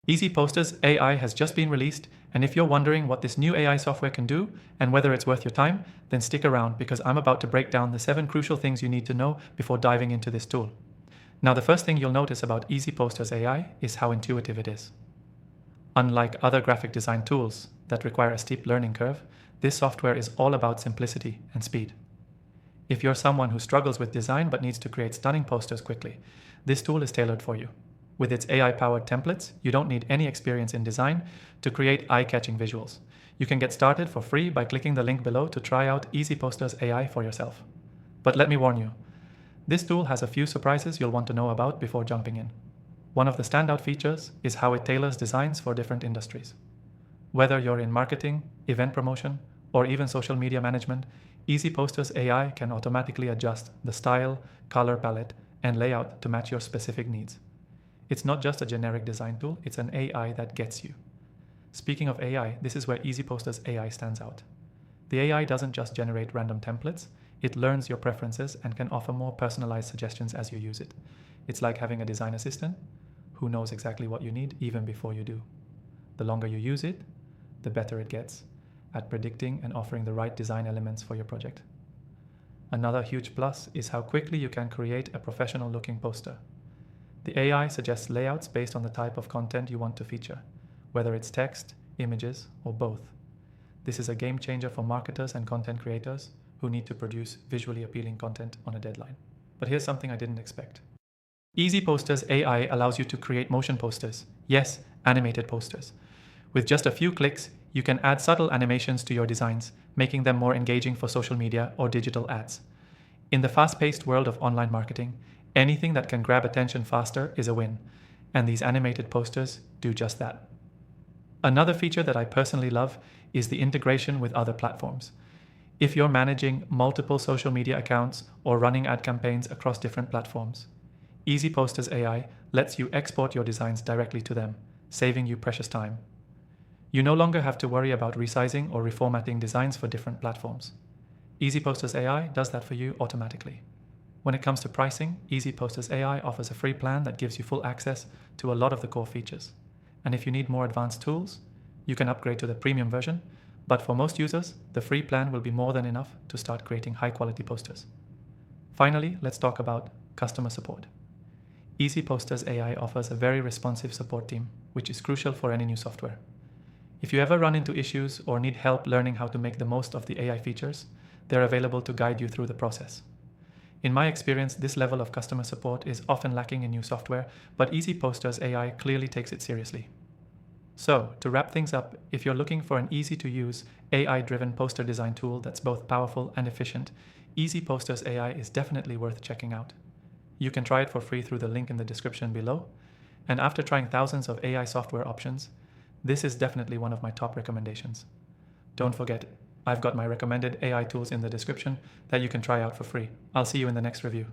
Easy Posters AI has just been released, and if you're wondering what this new AI software can do and whether it's worth your time, then stick around because I'm about to break down the 7 crucial things you need to know before diving into this tool. Now, the first thing you'll notice about Easy Posters AI is how intuitive it is. Unlike other graphic design tools that require a steep learning curve, this software is all about simplicity and speed. If you're someone who struggles with design but needs to create stunning posters quickly, this tool is tailored for you. With its AI-powered templates, you don't need any experience in design to create eye-catching visuals. You can get started for free by clicking the link below to try out Easy Posters AI for yourself. But let me warn you, this tool has a few surprises you'll want to know about before jumping in. One of the standout features is how it tailors designs for different industries. Whether you're in marketing, event promotion, or even social media management, Easy Posters AI can automatically adjust the style, color palette, and layout to match your specific needs. It's not just a generic design tool, it's an AI that gets you. Speaking of AI, this is where Easy Posters AI stands out. The AI doesn't just generate random templates, it learns your preferences and can offer more personalized suggestions as you use it. It's like having a design assistant who knows exactly what you need even before you do. The longer you use it, the better it gets at predicting and offering the right design elements for your project. Another huge plus is how quickly you can create a professional-looking poster. The AI suggests layouts based on the type of content you want to feature, whether it's text, images, or both. This is a game changer for marketers and content creators who need to produce visually appealing content on a deadline. But here's something I didn't expect. Easy Posters AI allows you to create motion posters. Yes, animated posters. With just a few clicks, you can add subtle animations to your designs, making them more engaging for social media or digital ads. In the fast-paced world of online marketing, anything that can grab attention faster is a win, and these animated posters do just that. Another feature that I personally love is the integration with other platforms. If you're managing multiple social media accounts or running ad campaigns across different platforms, Easy Posters AI lets you export your designs directly to them, saving you precious time. You no longer have to worry about resizing or reformatting designs for different platforms. Easy Posters AI does that for you automatically. When it comes to pricing, Easy Posters AI offers a free plan that gives you full access to a lot of the core features. And if you need more advanced tools, you can upgrade to the premium version, but for most users, the free plan will be more than enough to start creating high-quality posters. Finally, let's talk about customer support. Easy Posters AI offers a very responsive support team, which is crucial for any new software. If you ever run into issues or need help learning how to make the most of the AI features, they're available to guide you through the process. In my experience, this level of customer support is often lacking in new software, but Easy Posters AI clearly takes it seriously. So, to wrap things up, if you're looking for an easy-to-use, AI-driven poster design tool that's both powerful and efficient, Easy Posters AI is definitely worth checking out. You can try it for free through the link in the description below, and after trying thousands of AI software options, this is definitely one of my top recommendations. Don't forget, I've got my recommended AI tools in the description that you can try out for free. I'll see you in the next review.